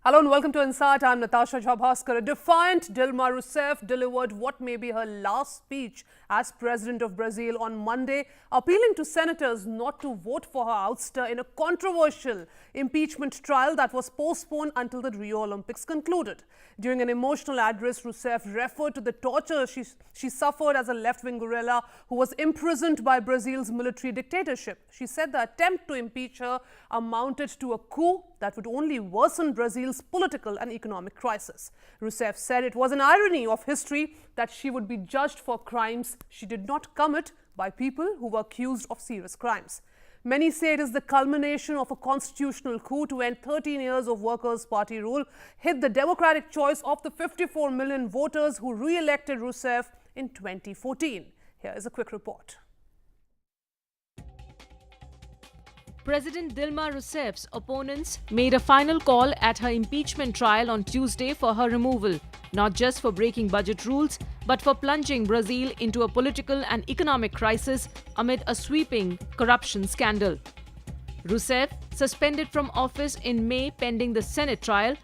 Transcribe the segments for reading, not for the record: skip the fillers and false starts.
Hello and welcome to Insight. I'm Natasha Jhabhaskar. A defiant Dilma Rousseff delivered what may be her last speech as President of Brazil on Monday, appealing to senators not to vote for her ouster in a controversial impeachment trial that was postponed until the Rio Olympics concluded. During an emotional address, Rousseff referred to the torture she suffered as a left-wing guerrilla who was imprisoned by Brazil's military dictatorship. She said the attempt to impeach her amounted to a coup that would only worsen Brazil's political and economic crisis. Rousseff said it was an irony of history that she would be judged for crimes she did not commit by people who were accused of serious crimes. Many say it is the culmination of a constitutional coup to end 13 years of Workers' Party rule, hit the democratic choice of the 54 million voters who re-elected Rousseff in 2014. Here is a quick report. President Dilma Rousseff's opponents made a final call at her impeachment trial on Tuesday for her removal, not just for breaking budget rules, but for plunging Brazil into a political and economic crisis amid a sweeping corruption scandal. Rousseff, suspended from office in May pending the Senate trial,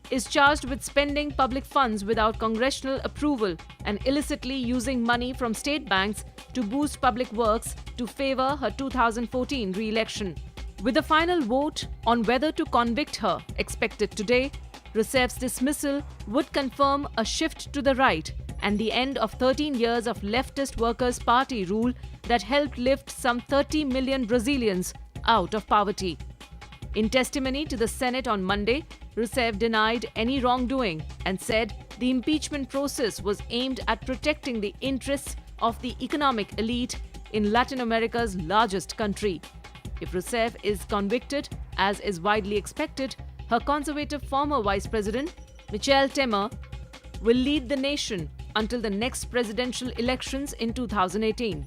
is charged with spending public funds without congressional approval and illicitly using money from state banks to boost public works to favor her 2014 re-election. With a final vote on whether to convict her expected today, Rousseff's dismissal would confirm a shift to the right and the end of 13 years of leftist Workers' Party rule that helped lift some 30 million Brazilians out of poverty. In testimony to the Senate on Monday, Rousseff denied any wrongdoing and said the impeachment process was aimed at protecting the interests of the economic elite in Latin America's largest country. If Rousseff is convicted, as is widely expected, her conservative former vice president, Michel Temer, will lead the nation until the next presidential elections in 2018.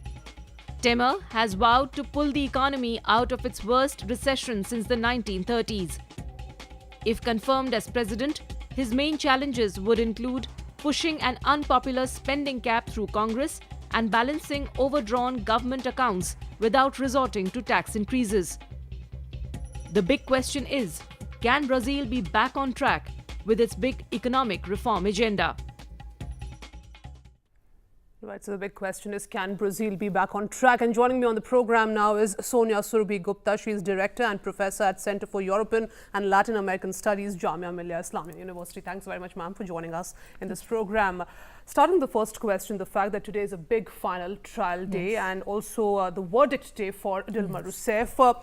Temer has vowed to pull the economy out of its worst recession since the 1930s. If confirmed as president, his main challenges would include pushing an unpopular spending cap through Congress and balancing overdrawn government accounts without resorting to tax increases. The big question is, can Brazil be back on track with its big economic reform agenda? Right, so the big question is, can Brazil be back on track? And joining me on the program now is Sonia Surabhi Gupta. She is Director and Professor at Center for European and Latin American Studies, Jamia Millia Islamia University. Thanks very much, ma'am, for joining us in this program. Starting the first question, the fact that today is a big final trial day and also the verdict day for Dilma Rousseff.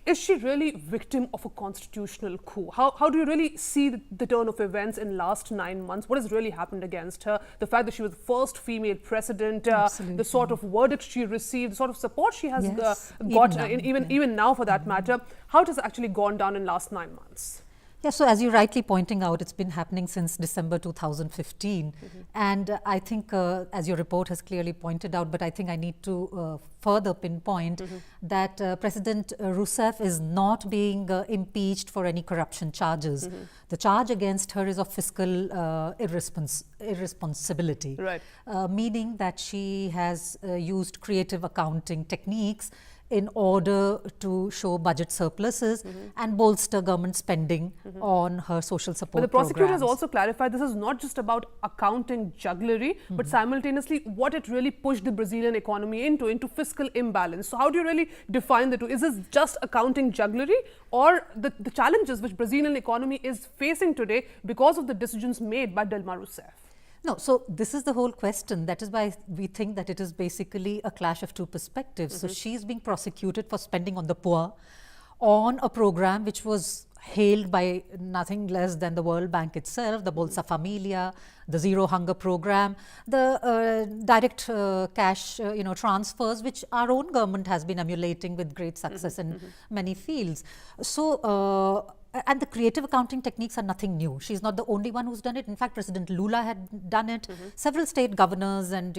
Is she really victim of a constitutional coup? How do you really see the turn of events in last 9 months? What has really happened against her? The fact that she was the first female president, the sort of verdict she received, the sort of support she has got, even now for that matter. How it has actually gone down in last 9 months? Yeah, so as you're rightly pointing out, it's been happening since December 2015. And I think, as your report has clearly pointed out, but I think I need to further pinpoint that President Rousseff is not being impeached for any corruption charges. The charge against her is of fiscal irresponsibility, meaning that she has used creative accounting techniques in order to show budget surpluses and bolster government spending on her social support But the prosecutor programs. has also clarified this is not just about accounting jugglery, but simultaneously what it really pushed the Brazilian economy into fiscal imbalance. So how do you really define the two? Is this just accounting jugglery, or the challenges which Brazilian economy is facing today because of the decisions made by Dilma Rousseff? No, so this is the whole question. That is why we think that it is basically a clash of two perspectives. So she's being prosecuted for spending on the poor on a program which was hailed by nothing less than the World Bank itself, the Bolsa Familia, the Zero Hunger program, the direct cash transfers, which our own government has been emulating with great success in many fields. So and the creative accounting techniques are nothing new. She's not the only one who's done it. In fact, President Lula had done it. Several state governors and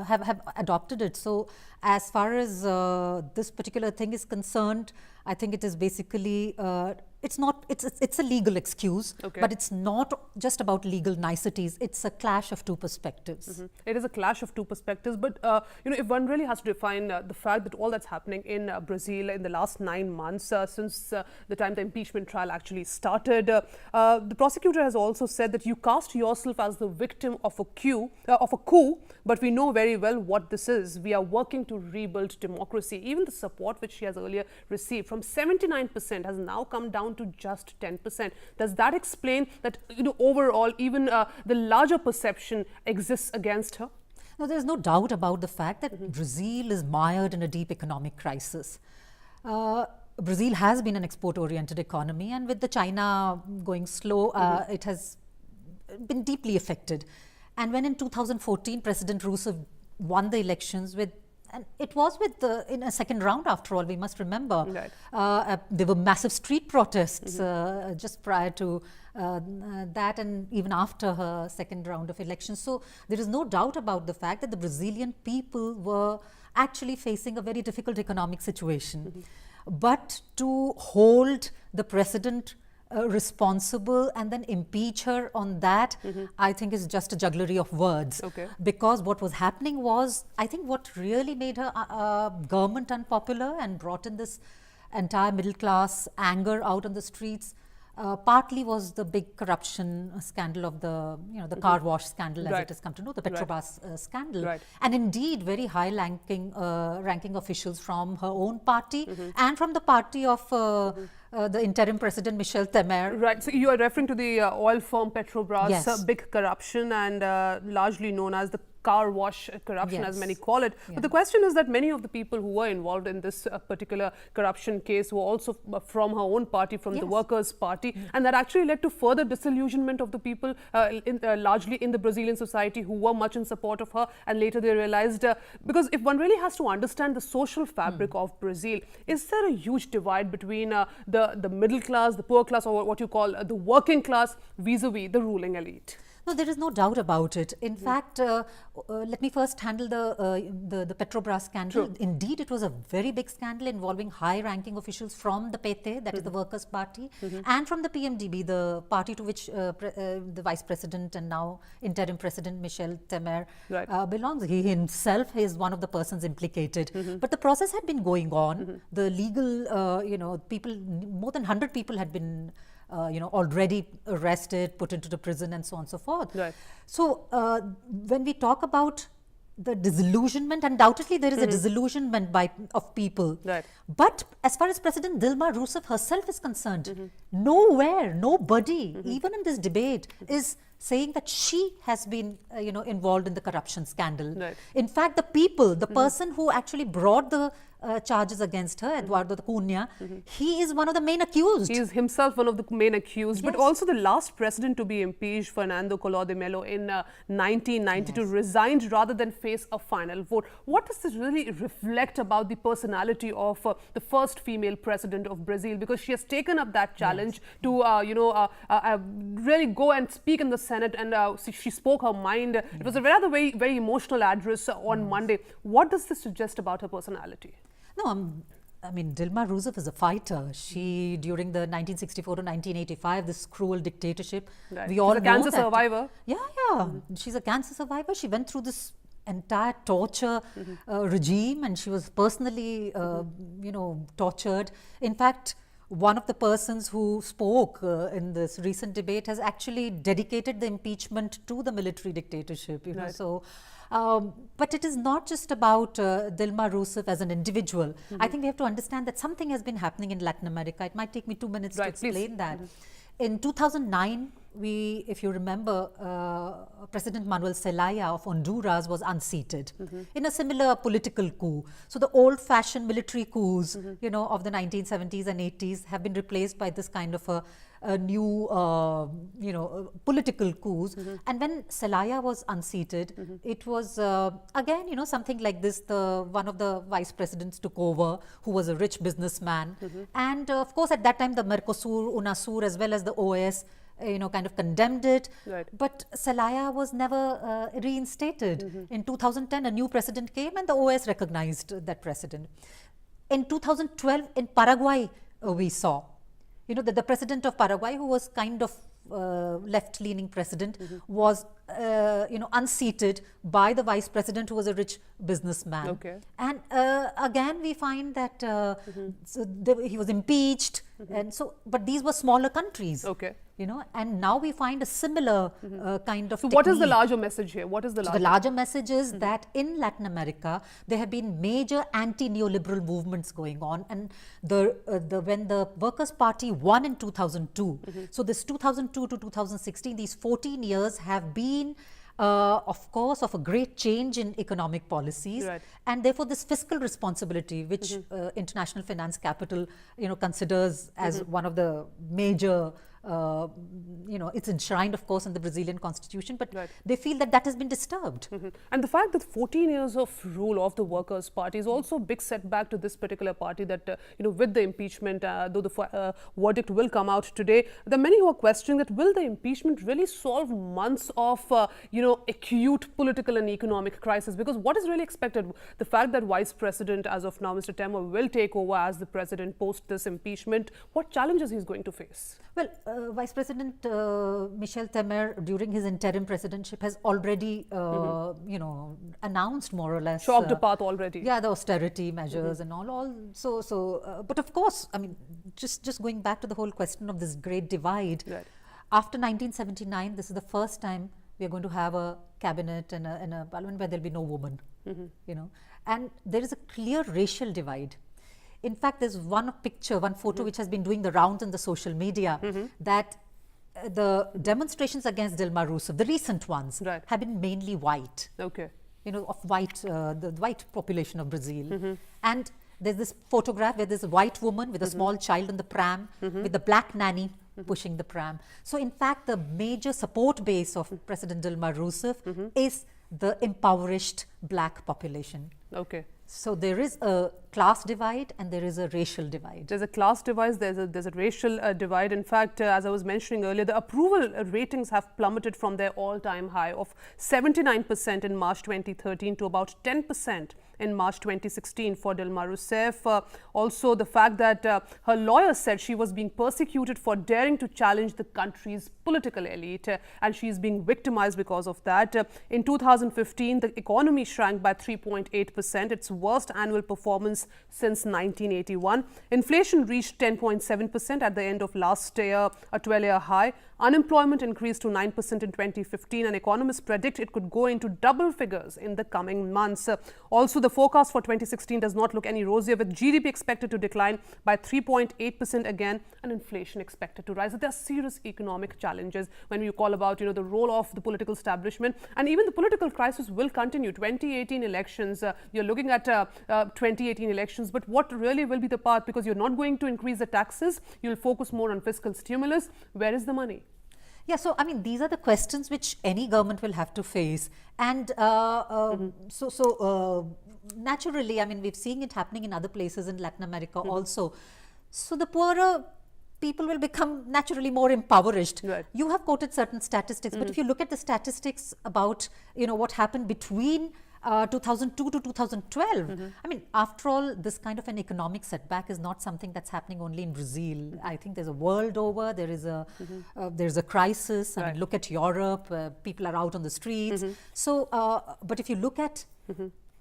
have adopted it. So as far as this particular thing is concerned, I think it is basically it's not, it's a legal excuse, Okay. but it's not just about legal niceties. It's a clash of two perspectives. It is a clash of two perspectives, but if one really has to define the fact that all that's happening in Brazil in the last 9 months since the time the impeachment trial actually started, the prosecutor has also said that you cast yourself as the victim of a coup, but we know very well what this is. We are working to rebuild democracy. Even the support which she has earlier received from 79% has now come down to just 10%. Does that explain that overall even the larger perception exists against her? No, there's no doubt about the fact that Brazil is mired in a deep economic crisis. Brazil has been an export-oriented economy, and with the China going slow, it has been deeply affected. And when in 2014 President Rousseff won the elections and it was in a second round, after all, we must remember. Right. There were massive street protests just prior to that, and even after her second round of elections. So there is no doubt about the fact that the Brazilian people were actually facing a very difficult economic situation. But to hold the president responsible and then impeach her on that, I think is just a jugglery of words. Okay. Because what was happening was, I think what really made her government unpopular and brought in this entire middle class anger out on the streets, partly was the big corruption scandal of the car wash scandal, as Right. it has come to know, the Petrobras scandal. Right. And indeed, very high ranking officials from her own party and from the party of the interim president, Michel Temer. Right. So you are referring to the oil firm Petrobras Yes. big corruption and largely known as the car wash corruption, as Yes. many call it. Yeah. But the question is that many of the people who were involved in this particular corruption case were also from her own party, from the Yes. Workers' Party, and that actually led to further disillusionment of the people, largely in the Brazilian society, who were much in support of her. And later they realized, because if one really has to understand the social fabric of Brazil, is there a huge divide between the middle class, the poor class, or what you call the working class vis-a-vis the ruling elite? No, there is no doubt about it. In fact, let me first handle the Petrobras scandal. True. Indeed, it was a very big scandal involving high-ranking officials from the PT, that is the Workers' Party, and from the PMDB, the party to which the Vice President and now interim President Michel Temer Right. belongs. He himself is one of the persons implicated. But the process had been going on. The legal, people, more than 100 people had been already arrested, put into the prison, and so on and so forth. Right. So when we talk about the disillusionment, undoubtedly there is a disillusionment of people. Right. But as far as President Dilma Rousseff herself is concerned, nowhere, nobody, even in this debate, is saying that she has been, involved in the corruption scandal. Right. In fact, the people, the person who actually brought the charges against her, Eduardo Cunha, he is one of the main accused. He is himself one of the main accused, but Yes. also the last president to be impeached, Fernando Collor de Mello, in 1992, resigned rather than face a final vote. What does this really reflect about the personality of the first female president of Brazil? Because she has taken up that challenge to, really go and speak in the Senate, and she spoke her mind. It was a rather very, very emotional address on Monday. What does this suggest about her personality? No, I mean, Dilma Rousseff is a fighter. She, during the 1964 to 1985, this cruel dictatorship, Right. we all She's a know cancer that. survivor. Yeah. She's a cancer survivor. She went through this entire torture regime, and she was personally, tortured. In fact, one of the persons who spoke in this recent debate has actually dedicated the impeachment to the military dictatorship. Right. So. But it is not just about Dilma Rousseff as an individual. I think we have to understand that something has been happening in Latin America. It might take me 2 minutes Right, to please. explain that. In 2009, if you remember, President Manuel Zelaya of Honduras was unseated in a similar political coup. So the old-fashioned military coups, of the 1970s and 80s have been replaced by this kind of a new, political coups. And when Zelaya was unseated, it was again, something like this. One of the vice presidents took over, who was a rich businessman, and of course, at that time, the Mercosur, UNASUR, as well as the OAS, kind of condemned it. Right. But Zelaya was never reinstated. In 2010, a new president came, and the OAS recognized that president. In 2012, in Paraguay, we saw You know, the president of Paraguay, who was kind of left-leaning president, was unseated by the vice president, who was a rich businessman. Okay. And again, we find that he was impeached, and so. But these were smaller countries. Okay. You know, and now we find a similar kind of. So, what is the technique. larger message here? What is the So larger? the larger message is that in Latin America, there have been major anti-neoliberal movements going on, and when the Workers' Party won in 2002, so this 2002 to 2016, these 14 years have been, of course, of a great change in economic policies, Right. and therefore this fiscal responsibility, which International Finance Capital, considers as one of the major. It's enshrined, of course, in the Brazilian constitution, but Right. they feel that has been disturbed. And the fact that 14 years of rule of the Workers' Party is also a big setback to this particular party that, with the impeachment, though the verdict will come out today, there are many who are questioning that will the impeachment really solve months of, acute political and economic crisis? Because what is really expected? The fact that Vice President, as of now, Mr. Temer, will take over as the president post this impeachment, what challenges he's going to face? Well, Vice President Michel Temer, during his interim presidentship, has already, announced more or less. Chalked a path already. Yeah, the austerity measures and all. But of course, I mean, just going back to the whole question of this great divide. Right. After 1979, this is the first time we are going to have a cabinet and a parliament where there'll be no woman. And there is a clear racial divide. In fact, there's one photo which has been doing the rounds on the social media, that the demonstrations against Dilma Rousseff, the recent ones, Right. have been mainly white. Okay. Of the white population of Brazil. And there's this photograph where there's a white woman with a small child in the pram, with the black nanny pushing the pram. So in fact, the major support base of President Dilma Rousseff is the impoverished black population. Okay. So there is a class divide and there is a racial divide. There's a class divide, there's a racial divide. In fact, as I was mentioning earlier, the approval ratings have plummeted from their all-time high of 79% in March 2013 to about 10% in March 2016 for Dilma Rousseff. Also, the fact that her lawyer said she was being persecuted for daring to challenge the country's political elite, and she is being victimized because of that. In 2015, the economy shrank by 3.8%, its worst annual performance since 1981. Inflation reached 10.7% at the end of last year, a 12-year high. Unemployment increased to 9% in 2015, and economists predict it could go into double figures in the coming months. Also, the forecast for 2016 does not look any rosier, with GDP expected to decline by 3.8% again, and inflation expected to rise. There are serious economic challenges when you call about, the role of the political establishment, and even the political crisis will continue. 2018 elections, you're looking at 2018 elections, but what really will be the path? Because you're not going to increase the taxes, you'll focus more on fiscal stimulus. Where is the money? Yeah, so I mean, these are the questions which any government will have to face. And naturally, I mean, we've seen it happening in other places in Latin America also. So the poorer people will become naturally more impoverished. Right. You have quoted certain statistics, but if you look at the statistics about, what happened between 2002 to 2012. I mean, after all, this kind of an economic setback is not something that's happening only in Brazil. I think there's a world over, there is there's a crisis. I mean, look at Europe, people are out on the streets. So, but if you look at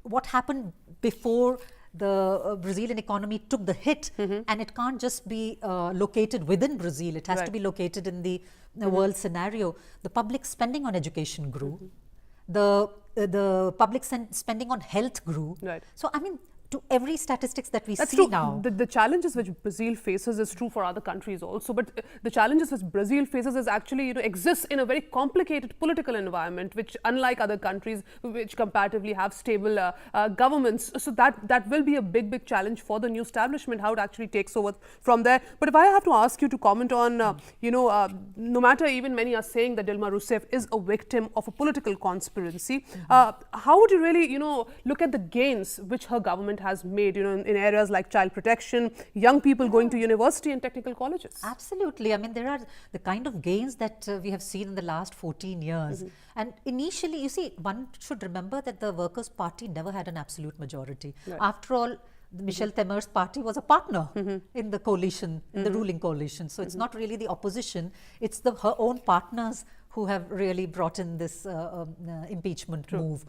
what happened before the Brazilian economy took the hit, and it can't just be located within Brazil, it has to be located in the world scenario. The public spending on education grew. The public spending on health grew. Right. So, I mean, to every statistics that we That's see true. now. The challenges which Brazil faces is true for other countries also, but the challenges which Brazil faces is actually, exists in a very complicated political environment, which unlike other countries which comparatively have stable governments. So that will be a big challenge for the new establishment, how it actually takes over from there. But if I have to ask you to comment on, no matter, even many are saying that Dilma Rousseff is a victim of a political conspiracy, how would you really, look at the gains which her government has made, in areas like child protection, young people going to university and technical colleges? Absolutely. I mean, there are the kind of gains that we have seen in the last 14 years. And initially, you see, one should remember that the Workers' Party never had an absolute majority. Right. After all, Michel Temer's party was a partner in the coalition, in the ruling coalition. So it's not really the opposition, it's her own partners who have really brought in this impeachment move.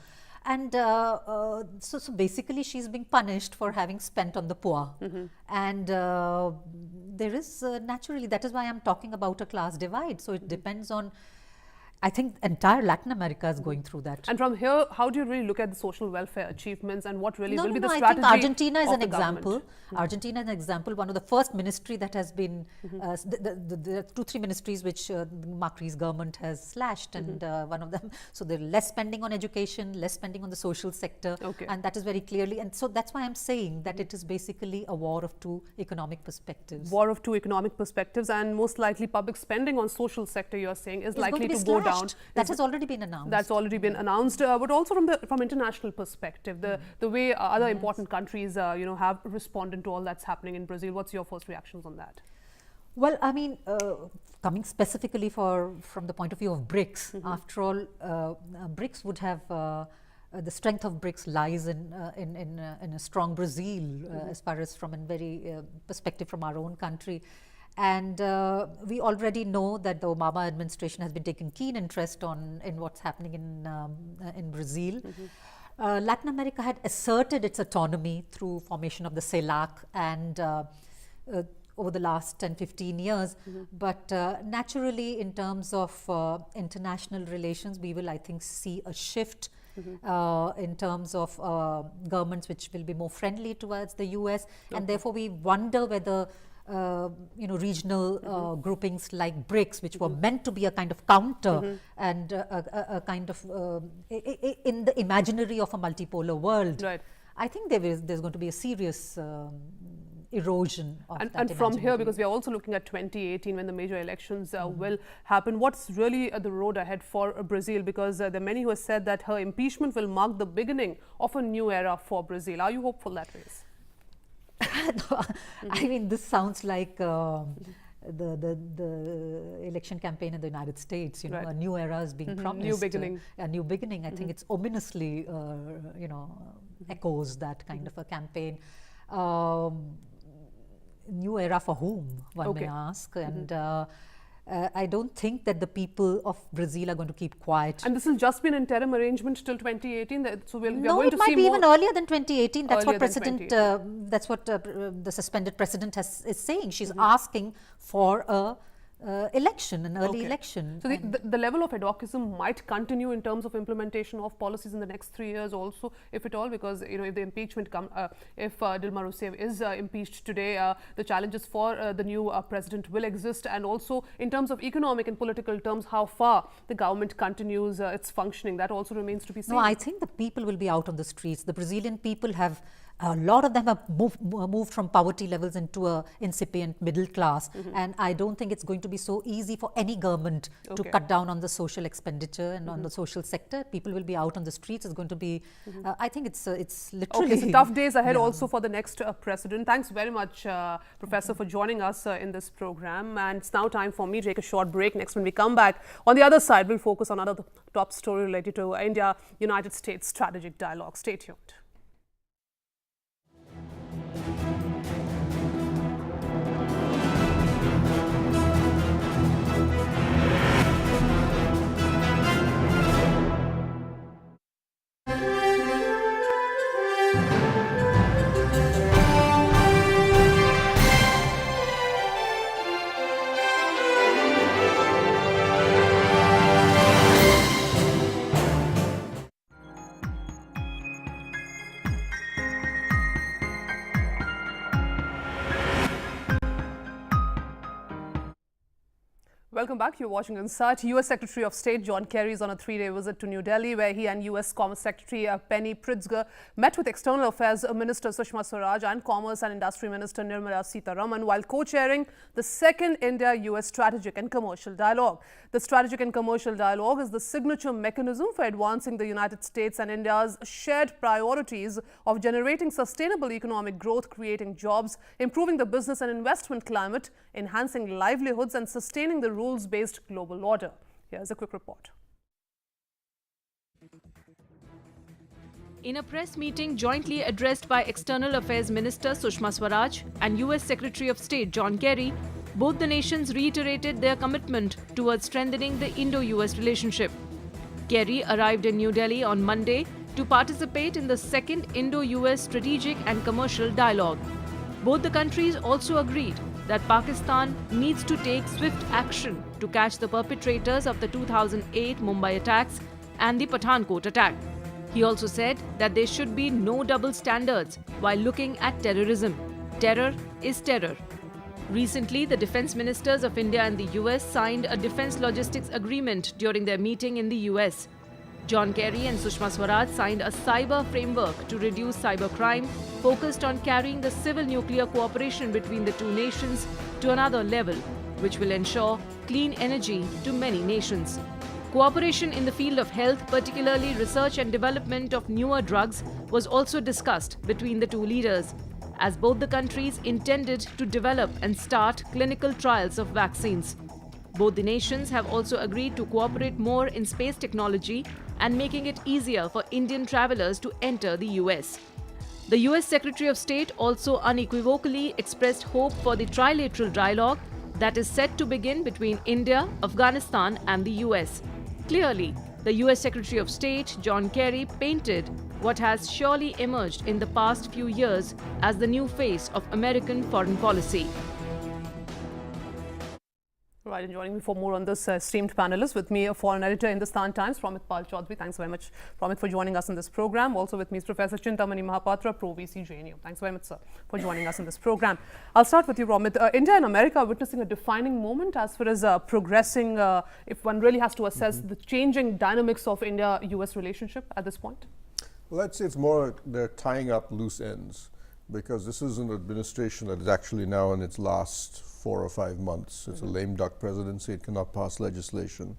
And so basically she's being punished for having spent on the poor. And there is naturally, that is why I'm talking about a class divide. So it depends on, I think entire Latin America is going through that. And from here, how do you really look at the social welfare achievements and what really will be the I strategy? think Argentina is of an the example. government? Argentina is an example. One of the first ministry that has been, the 2-3 ministries which Macri's government has slashed, and one of them, so there less spending on education, less spending on the social sector, and that is very clearly, and so that's why I'm saying that it is basically a war of two economic perspectives. War of two economic perspectives, and most likely public spending on social sector, you're saying, is likely to go down. That has already been announced. That's already been announced, but also from international perspective, the way other important countries have responded to all that's happening in Brazil. What's your first reactions on that? Well, I mean, coming specifically from the point of view of BRICS, after all, BRICS would have the strength of BRICS lies in a strong Brazil, as far as from a very perspective from our own country. And we already know that the Obama administration has been taking keen interest in what's happening in Brazil. Latin America had asserted its autonomy through formation of the CELAC and over the last 10-15 years. But naturally, in terms of international relations, we will, I think, see a shift in terms of governments which will be more friendly towards the US. And therefore, we wonder whether regional groupings like BRICS, which were meant to be a kind of counter and a kind of in the imaginary of a multipolar world. Right. I think there's going to be a serious erosion of that. And from here, because we are also looking at 2018 when the major elections will happen, what's really the road ahead for Brazil? Because there are many who have said that her impeachment will mark the beginning of a new era for Brazil. Are you hopeful that way? I mean, this sounds like the election campaign in the United States. You know, a new era is being promised. New beginning. A new beginning. I think it's ominously, echoes that kind of a campaign. New era for whom, one may ask. And I don't think that the people of Brazil are going to keep quiet. And this has just been interim arrangement till 2018. So we are no, going it to might see be more even earlier than 2018. That's what President. That's what the suspended president is saying. She's asking for a election, an early election. So the level of advocism might continue in terms of implementation of policies in the next 3 years also, if at all, because if the impeachment if Dilma Rousseff is impeached today, the challenges for the new president will exist, and also in terms of economic and political terms, how far the government continues its functioning, that also remains to be seen. No, I think the people will be out on the streets. The Brazilian people have. A lot of them have moved from poverty levels into a incipient middle class, and I don't think it's going to be so easy for any government to cut down on the social expenditure and on the social sector. People will be out on the streets. It's going to be, I think it's literally. Okay, so tough days ahead also for the next president. Thanks very much, Professor, for joining us in this program. And it's now time for me to take a short break. Next, when we come back, on the other side, we'll focus on another top story related to India-United States strategic dialogue. Stay tuned. Welcome back. You're watching Insight. U.S. Secretary of State John Kerry is on a 3-day visit to New Delhi, where he and U.S. Commerce Secretary Penny Pritzker met with External Affairs Minister Sushma Swaraj and Commerce and Industry Minister Nirmala Sitharaman while co-chairing the second India-U.S. Strategic and Commercial Dialogue. The Strategic and Commercial Dialogue is the signature mechanism for advancing the United States and India's shared priorities of generating sustainable economic growth, creating jobs, improving the business and investment climate, enhancing livelihoods and sustaining the rules-based global order. Here's a quick report. In a press meeting jointly addressed by External Affairs Minister Sushma Swaraj and US Secretary of State John Kerry, both the nations reiterated their commitment towards strengthening the Indo-US relationship. Kerry arrived in New Delhi on Monday to participate in the second Indo-US strategic and commercial dialogue. Both the countries also agreed that Pakistan needs to take swift action to catch the perpetrators of the 2008 Mumbai attacks and the Pathankot attack. He also said that there should be no double standards while looking at terrorism. Terror is terror. Recently, the defense ministers of India and the US signed a defense logistics agreement during their meeting in the US. John Kerry and Sushma Swaraj signed a cyber framework to reduce cybercrime, focused on carrying the civil nuclear cooperation between the two nations to another level, which will ensure clean energy to many nations. Cooperation in the field of health, particularly research and development of newer drugs, was also discussed between the two leaders, as both the countries intended to develop and start clinical trials of vaccines. Both the nations have also agreed to cooperate more in space technology and making it easier for Indian travelers to enter the US. The US Secretary of State also unequivocally expressed hope for the trilateral dialogue that is set to begin between India, Afghanistan and the US. Clearly, the US Secretary of State, John Kerry, painted what has surely emerged in the past few years as the new face of American foreign policy. Right, and joining me for more on this esteemed panelist, with me a foreign editor in the Stan Times, Pramit Pal Chaudhary. Thanks very much, Pramit, for joining us in this program. Also with me is Professor Chintamani Mahapatra, Pro VC JNU. Thanks very much, sir, for joining us in this program. I'll start with you, Pramit. India and America are witnessing a defining moment as far as progressing, if one really has to assess the changing dynamics of India-US relationship at this point. Well, I'd say it's more they're tying up loose ends, because this is an administration that is actually now in its last 4 or 5 months. It's a lame duck presidency. It cannot pass legislation.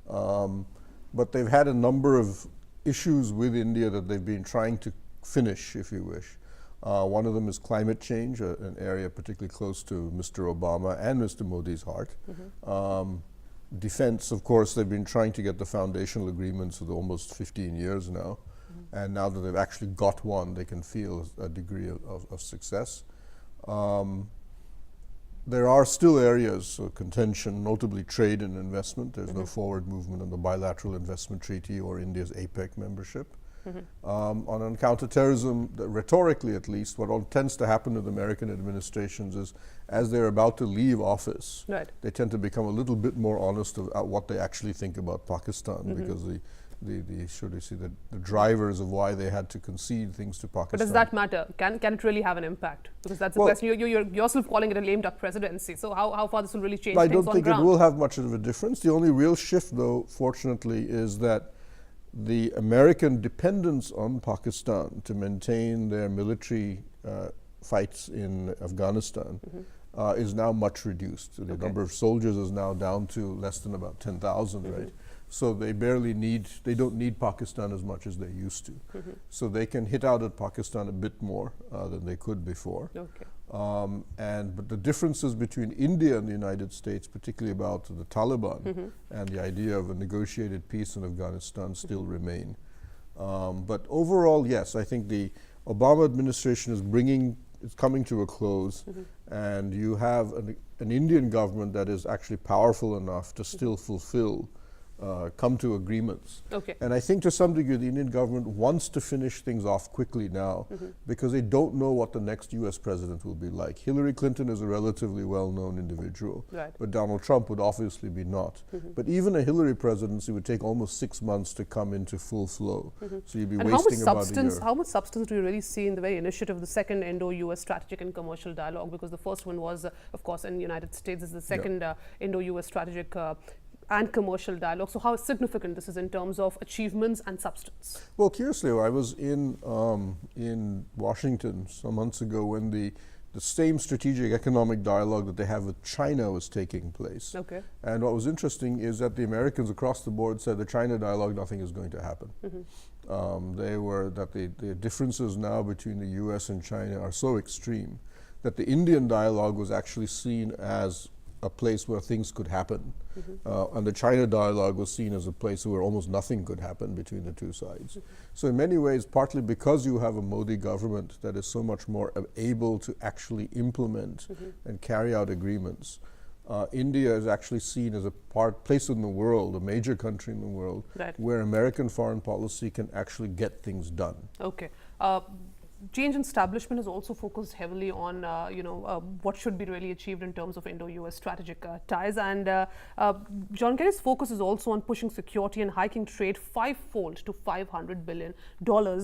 But they've had a number of issues with India that they've been trying to finish, if you wish. One of them is climate change, an area particularly close to Mr. Obama and Mr. Modi's heart. Defense, of course, they've been trying to get the foundational agreements for almost 15 years now. And now that they've actually got one, they can feel a degree of success. There are still areas of contention, notably trade and investment. There's no forward movement on the bilateral investment treaty or India's APEC membership. On counterterrorism, rhetorically at least, what tends to happen with American administrations is, as they're about to leave office, they tend to become a little bit more honest about what they actually think about Pakistan, because the drivers of why they had to concede things to Pakistan. But does that matter? Can it really have an impact? Because that's the question. You're yourself calling it a lame duck presidency. So how far this will really change things on ground? I don't think it will have much of a difference. The only real shift, though, fortunately, is that the American dependence on Pakistan to maintain their military fights in Afghanistan is now much reduced. So the number of soldiers is now down to less than about 10,000, right? So they don't need Pakistan as much as they used to. So they can hit out at Pakistan a bit more than they could before. But the differences between India and the United States, particularly about the Taliban and the idea of a negotiated peace in Afghanistan, still remain. But overall, yes, I think the Obama administration is coming to a close, and you have an Indian government that is actually powerful enough to still fulfill come to agreements. And I think to some degree the Indian government wants to finish things off quickly now because they don't know what the next US president will be like. Hillary Clinton is a relatively well-known individual, but Donald Trump would obviously be not. But even a Hillary presidency would take almost 6 months to come into full flow. So you'd be wasting about a year. How much substance do you really see in the very initiative of the second Indo-US strategic and commercial dialogue? Because the first one was, of course, in the United States. Is the second Indo-US strategic and commercial dialogue. So how significant this is in terms of achievements and substance? Well, curiously, I was in Washington some months ago when the same strategic economic dialogue that they have with China was taking place. And what was interesting is that the Americans across the board said the China dialogue, nothing is going to happen. The differences now between the US and China are so extreme that the Indian dialogue was actually seen as a place where things could happen. And the China dialogue was seen as a place where almost nothing could happen between the two sides. So in many ways, partly because you have a Modi government that is so much more able to actually implement and carry out agreements, India is actually seen as a place in the world, a major country in the world, where American foreign policy can actually get things done. Okay. Change in establishment has also focused heavily on, what should be really achieved in terms of Indo-US strategic ties. And John Kerry's focus is also on pushing security and hiking trade fivefold to $500 billion.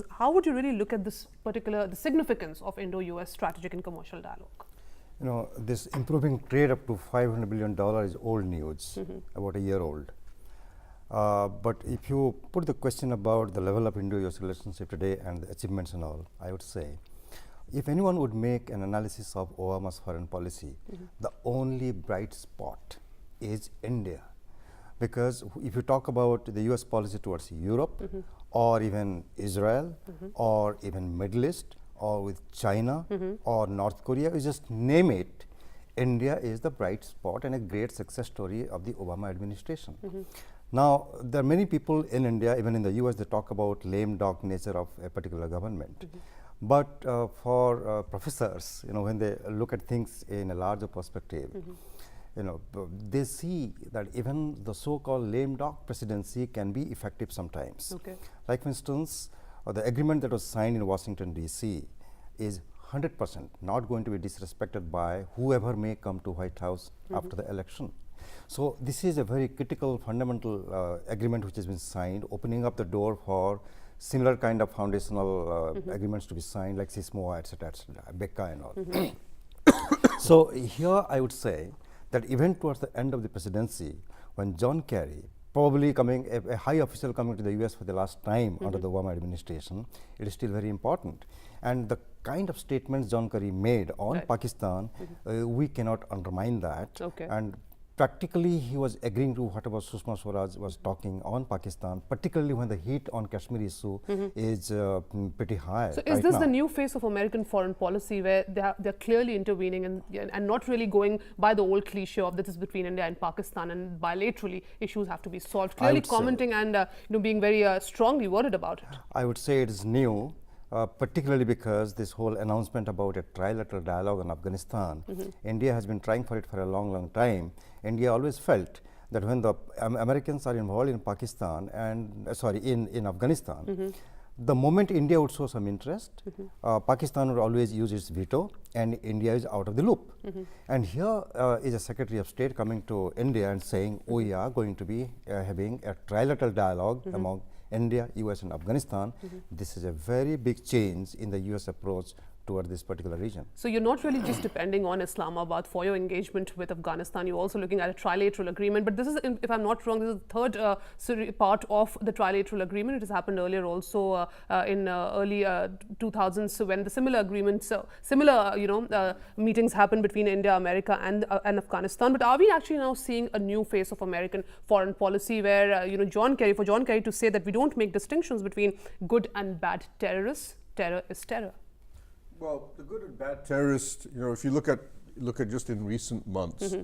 How would you really look at this the significance of Indo-US strategic and commercial dialogue? You know, this improving trade up to $500 billion is old news, about a year old. But if you put the question about the level of Indo-US relationship today and the achievements and all, I would say, if anyone would make an analysis of Obama's foreign policy, the only bright spot is India. Because if you talk about the US policy towards Europe, or even Israel, or even Middle East, or with China, or North Korea, you just name it, India is the bright spot and a great success story of the Obama administration. Now, there are many people in India, even in the US, they talk about lame duck nature of a particular government. But for professors, when they look at things in a larger perspective, they see that even the so-called lame duck presidency can be effective sometimes. Like for instance, the agreement that was signed in Washington, D.C. is 100% not going to be disrespected by whoever may come to White House after the election. So this is a very critical, fundamental agreement which has been signed, opening up the door for similar kind of foundational agreements to be signed, like CISMOA, etc., BECA and all. So here I would say that even towards the end of the presidency, when John Kerry, probably coming, a high official coming to the US for the last time under the Obama administration, it is still very important. And the kind of statements John Kerry made on Pakistan, we cannot undermine that. And practically he was agreeing to whatever Sushma Swaraj was talking on Pakistan, particularly when the heat on Kashmir issue is pretty high. So is this the new face of American foreign policy, where they're clearly intervening and not really going by the old cliche of this is between India and Pakistan, and bilaterally issues have to be solved, clearly commenting and being very strongly worded about it? I would say it is new. Particularly because this whole announcement about a trilateral dialogue on Afghanistan, India has been trying for it for a long, long time. India always felt that when the Americans are involved in Pakistan and in Afghanistan, the moment India would show some interest, Pakistan would always use its veto, and India is out of the loop. And here is a Secretary of State coming to India and saying, we are going to be having a trilateral dialogue among India, US and Afghanistan. This is a very big change in the US approach toward this particular region. So you're not really just depending on Islamabad for your engagement with Afghanistan, you're also looking at a trilateral agreement. But this is, if I'm not wrong, this is the third part of the trilateral agreement. It has happened earlier also in early 2000s when the similar agreements, meetings happened between India, America and Afghanistan. But are we actually now seeing a new face of American foreign policy where, John Kerry to say that we don't make distinctions between good and bad terrorists, terror is terror? Well, the good and bad terrorists, if you look at just in recent months,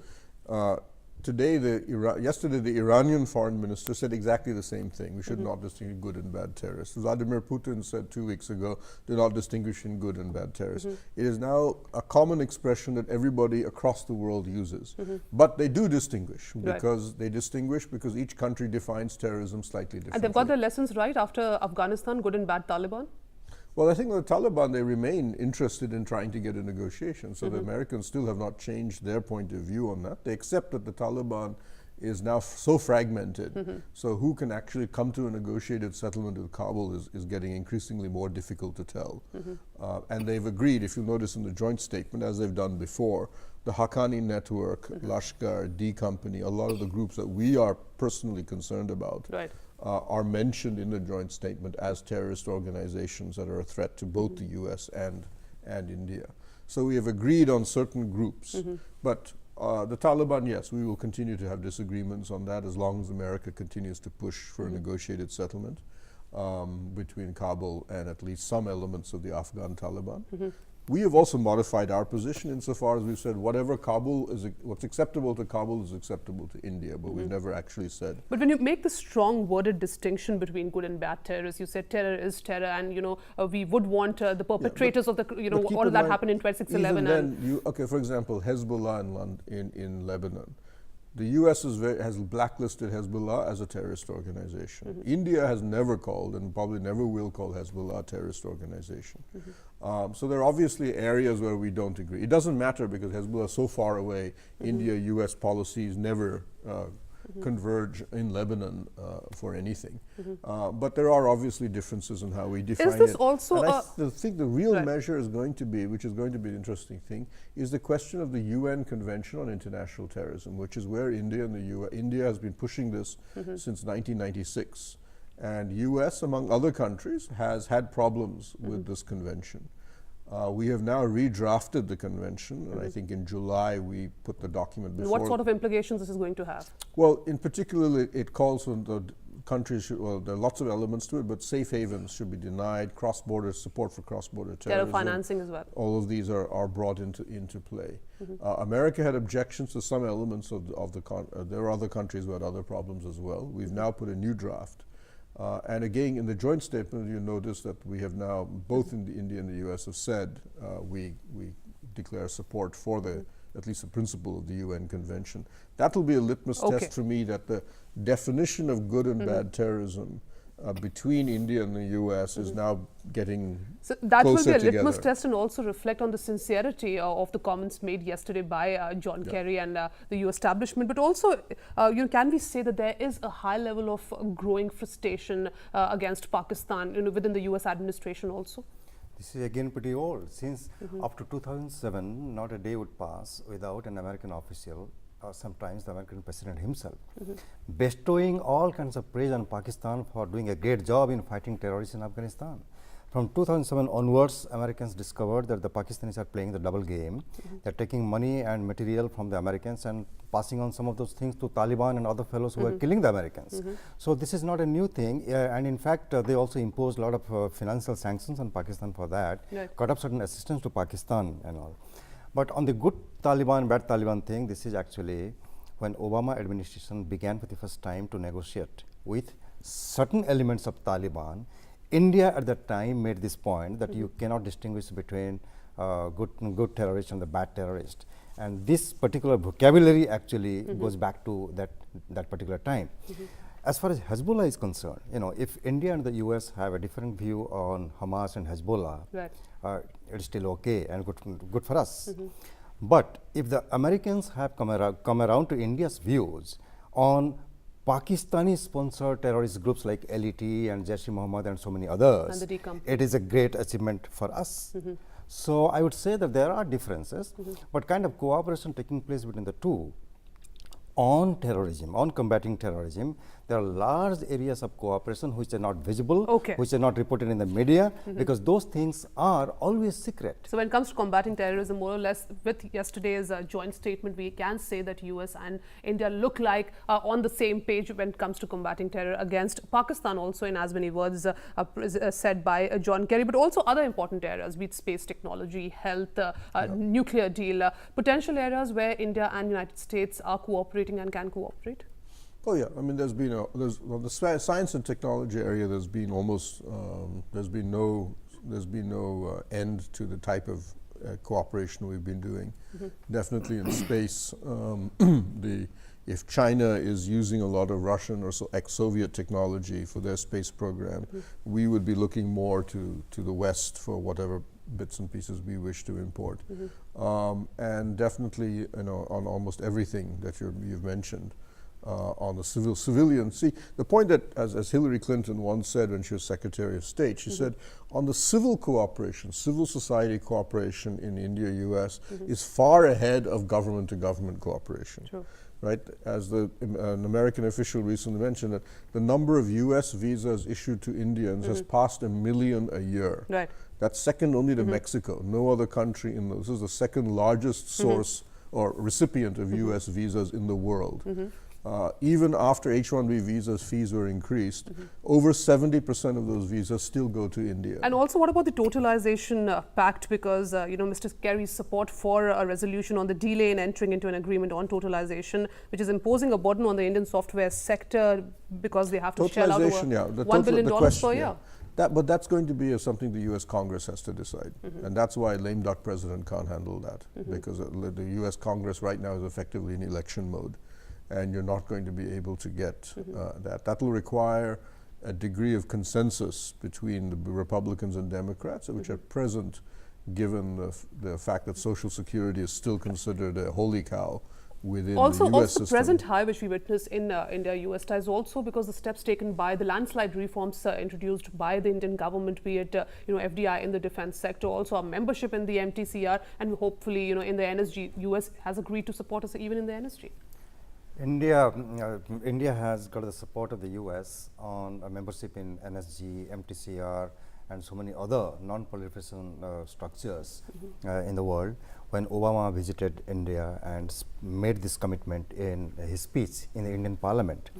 yesterday the Iranian foreign minister said exactly the same thing. We should not distinguish good and bad terrorists. Vladimir Putin said 2 weeks ago, do not distinguish in good and bad terrorists. It is now a common expression that everybody across the world uses. But they do distinguish because each country defines terrorism slightly differently. And they've got their lessons right after Afghanistan, good and bad Taliban? Well, I think the Taliban, they remain interested in trying to get a negotiation. So the Americans still have not changed their point of view on that. They accept that the Taliban is now so fragmented. So who can actually come to a negotiated settlement with Kabul is getting increasingly more difficult to tell. And they've agreed, if you notice in the joint statement, as they've done before, the Haqqani network, Lashkar, D Company, a lot of the groups that we are personally concerned about are mentioned in the joint statement as terrorist organizations that are a threat to both the US and India. So we have agreed on certain groups, but the Taliban, yes, we will continue to have disagreements on that as long as America continues to push for a negotiated settlement between Kabul and at least some elements of the Afghan Taliban. We have also modified our position insofar as we've said whatever what's acceptable to Kabul is acceptable to India, but we've never actually said. But when you make the strong worded distinction between good and bad terrorists, you said terror is terror, and we would want the perpetrators of the but keep all of in that mind, happened in 26/11. Even then, for example, Hezbollah in Lebanon. The U.S. has blacklisted Hezbollah as a terrorist organization. India has never called and probably never will call Hezbollah a terrorist organization. So there are obviously areas where we don't agree. It doesn't matter because Hezbollah is so far away. India-U.S. policies never converge in Lebanon for anything. But there are obviously differences in how we define it. Is this also and I think the real measure is going to be, which is going to be an interesting thing, is the question of the UN Convention on International Terrorism, which is where India and the U.S. India has been pushing this since 1996. And U.S., among other countries, has had problems with this convention. We have now redrafted the convention, and I think in July we put the document before. What sort of implications this is going to have? Well, in particular, it calls on the countries, well, there are lots of elements to it, but safe havens should be denied, cross-border support for cross-border terrorism. Terror financing as well. All of these are brought into play. America had objections to some elements of there are other countries who had other problems as well. We've now put a new draft. And again, in the joint statement, you notice that we have now, both in India and the US have said we declare support for at least the principle of the UN Convention. That will be a litmus test for me that the definition of good and bad terrorism between India and the US is now getting so that will be a together. litmus test and also reflect on the sincerity of the comments made yesterday by John Kerry and the EU establishment. But also, can we say that there is a high level of growing frustration against Pakistan within the US administration also? This is again pretty old. Since up to 2007, not a day would pass without an American official, sometimes the American president himself, bestowing all kinds of praise on Pakistan for doing a great job in fighting terrorists in Afghanistan. From 2007 onwards, Americans discovered that the Pakistanis are playing the double game. They're taking money and material from the Americans and passing on some of those things to Taliban and other fellows who are killing the Americans. So this is not a new thing, and in fact, they also imposed a lot of financial sanctions on Pakistan for that, cut off certain assistance to Pakistan and all. But on the good Taliban, bad Taliban thing, this is actually when Obama administration began for the first time to negotiate with certain elements of Taliban. India at that time made this point that you cannot distinguish between good terrorists and the bad terrorist. And this particular vocabulary actually goes back to that particular time. As far as Hezbollah is concerned, if India and the US have a different view on Hamas and Hezbollah, it's still okay and good for us. But if the Americans have come around to India's views on Pakistani-sponsored terrorist groups like LET and Jaish-e-Mohammed and so many others, it is a great achievement for us. So I would say that there are differences, but kind of cooperation taking place between the two on terrorism, on combating terrorism. There are large areas of cooperation which are not visible, which are not reported in the media, because those things are always secret. So when it comes to combating terrorism, more or less, with yesterday's joint statement, we can say that US and India look like on the same page when it comes to combating terror against Pakistan, also in as many words said by John Kerry, but also other important areas, be it space technology, health, nuclear deal, potential areas where India and United States are cooperating and can cooperate. Oh yeah, I mean, there's been on the science and technology area. There's been almost there's been no end to the type of cooperation we've been doing. Definitely in space, if China is using a lot of Russian or ex-Soviet technology for their space program, we would be looking more to the West for whatever bits and pieces we wish to import. And definitely, on almost everything that you've mentioned. On the civilian. See, the point that, as Hillary Clinton once said when she was Secretary of State, she said, on the civil cooperation, civil society cooperation in India, US, is far ahead of government-to-government cooperation. Right? As an American official recently mentioned, that the number of US visas issued to Indians has passed 1 million a year. Right. That's second only to Mexico. No other country in this is the second largest source or recipient of US visas in the world. even after H-1B visas fees were increased, over 70% of those visas still go to India. And also, what about the totalization pact? Because, Mr. Kerry's support for a resolution on the delay in entering into an agreement on totalization, which is imposing a burden on the Indian software sector because they have to shell out over $1 billion per year. But that's going to be something the U.S. Congress has to decide. And that's why a lame duck president can't handle that. Because the U.S. Congress right now is effectively in election mode. And you're not going to be able to get that. That will require a degree of consensus between the Republicans and Democrats, which at present, given the fact that Social Security is still considered a holy cow within the U.S. system. Also, the present high which we witness in India-US ties also because the steps taken by the landslide reforms introduced by the Indian government, be it FDI in the defense sector, also our membership in the MTCR, and hopefully in the NSG. US has agreed to support us even in the NSG. India has got the support of the US on a membership in NSG, MTCR, and so many other non-proliferation structures in the world. When Obama visited India and made this commitment in his speech in the Indian Parliament,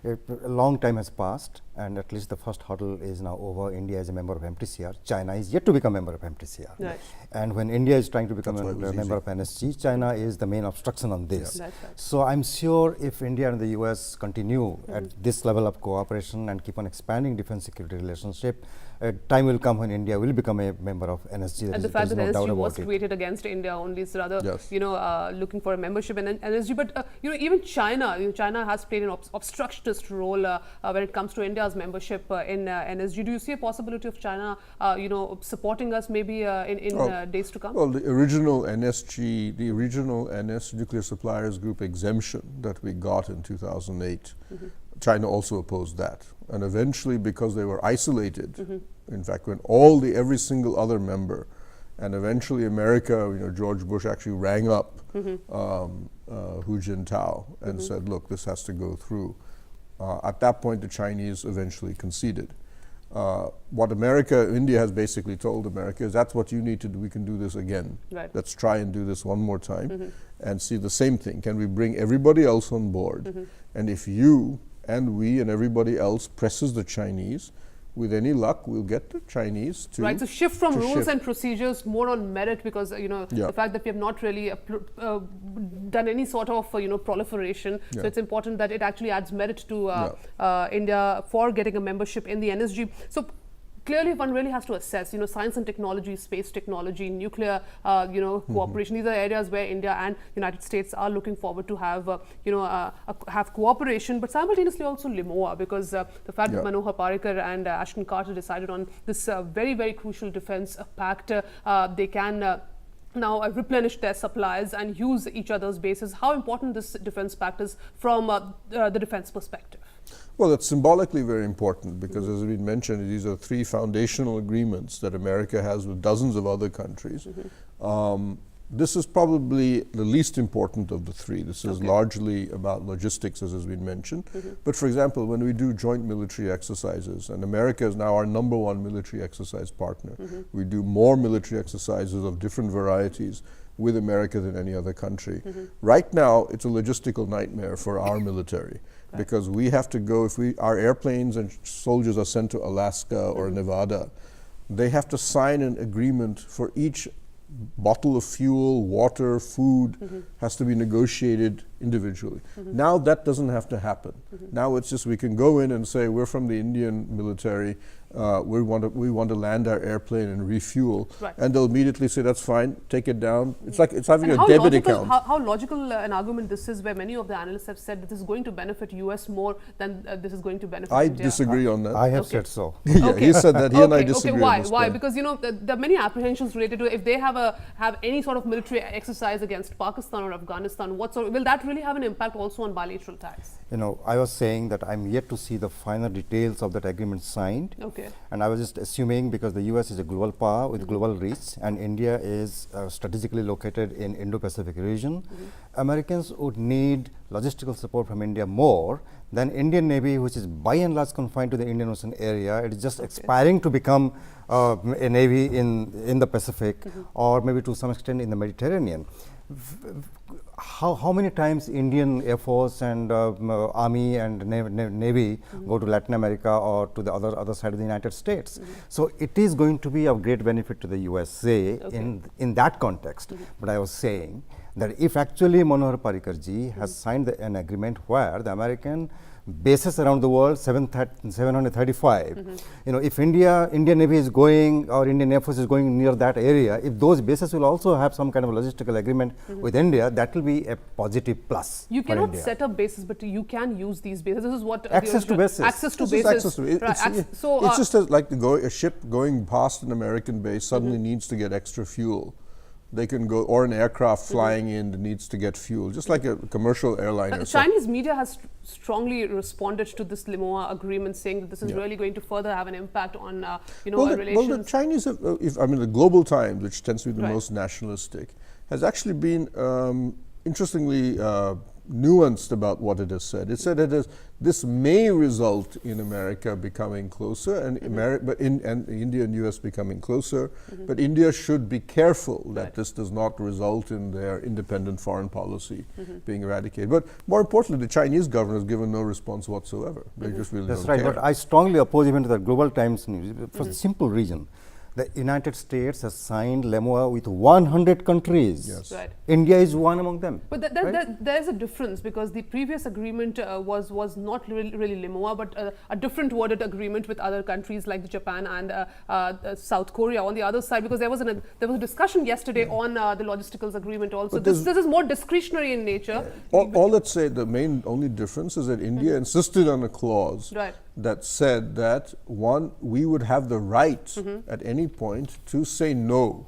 a long time has passed, and at least the first hurdle is now over. India is a member of MTCR. China is yet to become a member of MTCR. Right. And when India is trying to become a member of NSG, China is the main obstruction on this. Right. So I'm sure if India and the US continue at this level of cooperation and keep on expanding defense security relationship, time will come when India will become a member of NSG. And the fact that NSG was created against India only is rather, looking for a membership in NSG. But even China, China has played an obstructionist role when it comes to India's membership in NSG. Do you see a possibility of China, supporting us maybe in days to come? Well, the original NSG, the original NS Nuclear Suppliers Group exemption that we got in 2008, China also opposed that. And eventually, because they were isolated, in fact, when every single other member, and eventually America, George Bush actually rang up Hu Jintao and said, look, this has to go through. At that point, the Chinese eventually conceded. What India has basically told America is that's what you need to do. We can do this again. Right. Let's try and do this one more time and see the same thing. Can we bring everybody else on board? And if you and we and everybody else presses the Chinese, with any luck, we'll get the Chinese to so shift from rules and procedures more on merit because, the fact that we have not really done any sort of, proliferation. So it's important that it actually adds merit to India for getting a membership in the NSG. So clearly one really has to assess, science and technology, space technology, nuclear, cooperation. These are areas where India and United States are looking forward to have, have cooperation, but simultaneously also LIMOA, because the fact that Manohar Parrikar and Ashton Carter decided on this very, very crucial defense pact, they can now replenish their supplies and use each other's bases. How important this defense pact is from the defense perspective? Well, it's symbolically very important because, as we mentioned, these are three foundational agreements that America has with dozens of other countries. This is probably the least important of the three. This is largely about logistics, as has been mentioned. But for example, when we do joint military exercises, and America is now our #1 military exercise partner, we do more military exercises of different varieties with America than any other country. Right now, it's a logistical nightmare for our military because we have to go, our airplanes and soldiers are sent to Alaska or Nevada, they have to sign an agreement for each bottle of fuel, water, food has to be negotiated individually. Now that doesn't have to happen. Now it's just we can go in and say we're from the Indian military, we want to land our airplane and refuel, and they'll immediately say that's fine, take it down. It's like it's having a debit account. How logical an argument this is, where many of the analysts have said that this is going to benefit US more than this is going to benefit India. Disagree on that. I have said so. He said that. He and I disagree. Why? On this Why? point. Because there are many apprehensions related to if they have any sort of military exercise against Pakistan or Afghanistan. Will that really have an impact also on bilateral ties? I was saying that I'm yet to see the final details of that agreement signed. And I was just assuming because the US is a global power with global reach and India is strategically located in Indo-Pacific region, Americans would need logistical support from India more than Indian Navy, which is by and large confined to the Indian Ocean area. It is just aspiring to become a navy in the Pacific or maybe to some extent in the Mediterranean. how many times Indian Air Force and Army and Navy go to Latin America or to the other side of the United States. So it is going to be of great benefit to the USA in that context. But I was saying that if actually Manohar Parrikar ji has signed an agreement where the American bases around the world, 735. You know, if Indian Navy is going or Indian Air Force is going near that area, if those bases will also have some kind of logistical agreement with India, that will be a positive plus. You for cannot India. set up bases, but you can use these bases. This is what Access to bases. Access to This is bases. access to it. Right. It's just like a ship going past an American base suddenly needs to get extra fuel. They can go, or an aircraft flying in that needs to get fuel, just like a commercial airliner. Chinese media has strongly responded to this Limoa agreement, saying that this is really going to further have an impact on, our relations. Well, the Chinese, the Global Times, which tends to be the most nationalistic, has actually been interestingly nuanced about what it has said. It said this may result in America becoming closer and India and US becoming closer, but India should be careful that this does not result in their independent foreign policy being eradicated. But more importantly, the Chinese government has given no response whatsoever. They just really That's don't right, care. but I strongly oppose even to the Global Times news for the simple reason. The United States has signed LEMOA with 100 countries. Yes. Right. India is one among them. But there's a difference, because the previous agreement was not really Limoa, but a different worded agreement with other countries like Japan and South Korea on the other side, because there was a discussion yesterday on the logisticals agreement also. This is more discretionary in nature. All let's say the only difference is that India insisted on a clause that said that we would have the right at any point to say no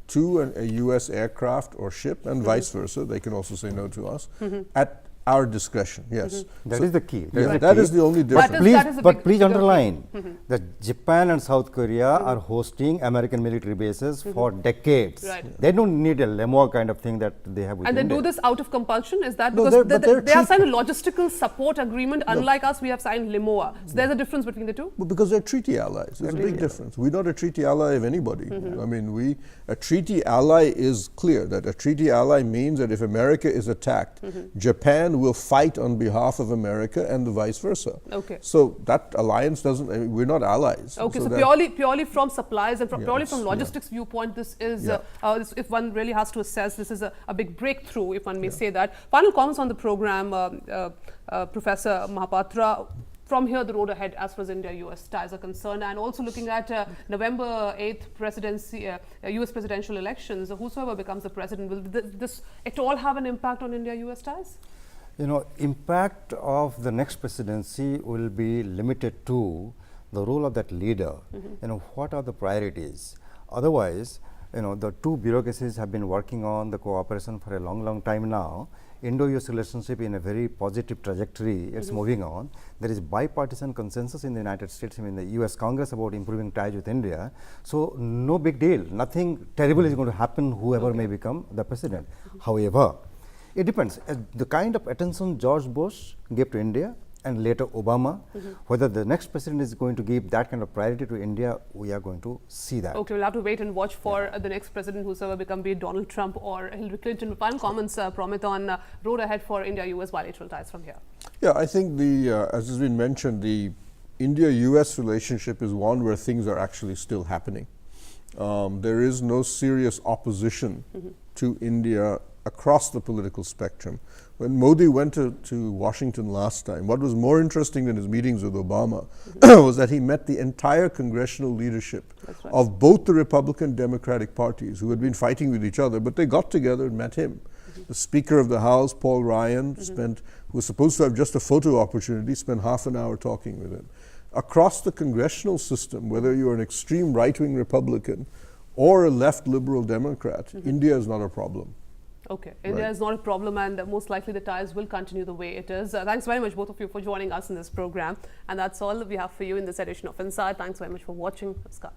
to a US aircraft or ship, and vice versa. They can also say no to us at our discretion. Yes, That is the key. That is the only difference. But please underline that Japan and South Korea are hosting American military bases for decades. They don't need a LEMOA kind of thing that they have with And they India. do this out of compulsion? Is that No, because they have signed a logistical support agreement? Unlike us, we have signed Limoa. So there's a difference between the two? Well, because they're treaty allies. There's a big difference. We're not a treaty ally of anybody. I mean, a treaty ally is clear that a treaty ally means that if America is attacked, Japan will fight on behalf of America and the vice versa. So that alliance doesn't, we're not allies. So purely from supplies and purely from logistics viewpoint, this is, if one really has to assess, this is a big breakthrough, if one may say that. Final comments on the program, Professor Mahapatra. From here, the road ahead as far as India-US ties are concerned, and also looking at November 8th presidency, US presidential elections, whosoever becomes the president, will this at all have an impact on India-US ties? You know, impact of the next presidency will be limited to the role of that leader. You know, what are the priorities? Otherwise, you know, the two bureaucracies have been working on the cooperation for a long time now. Indo-US relationship in a very positive trajectory, it's moving on. There is bipartisan consensus in the United States, I mean the US Congress, about improving ties with India. So no big deal, nothing terrible is going to happen whoever may become the president. However, it depends. The kind of attention George Bush gave to India and later Obama, whether the next president is going to give that kind of priority to India, we are going to see that. Okay, we'll have to wait and watch for the next president, whosoever become, be it Donald Trump or Hillary Clinton. Final comments, Promit, on road ahead for India-US bilateral ties from here. Yeah, I think as has been mentioned, the India-US relationship is one where things are actually still happening. There is no serious opposition to India across the political spectrum. When Modi went to Washington last time, what was more interesting than his meetings with Obama was that he met the entire congressional leadership of both the Republican Democratic parties, who had been fighting with each other, but they got together and met him. The Speaker of the House, Paul Ryan, who was supposed to have just a photo opportunity, spent half an hour talking with him. Across the congressional system, whether you're an extreme right-wing Republican or a left liberal Democrat, India is not a problem. Okay, India is not a problem, and most likely the ties will continue the way it is. Thanks very much, both of you, for joining us in this program. And that's all we have for you in this edition of Inside. Thanks very much for watching. Namaskar.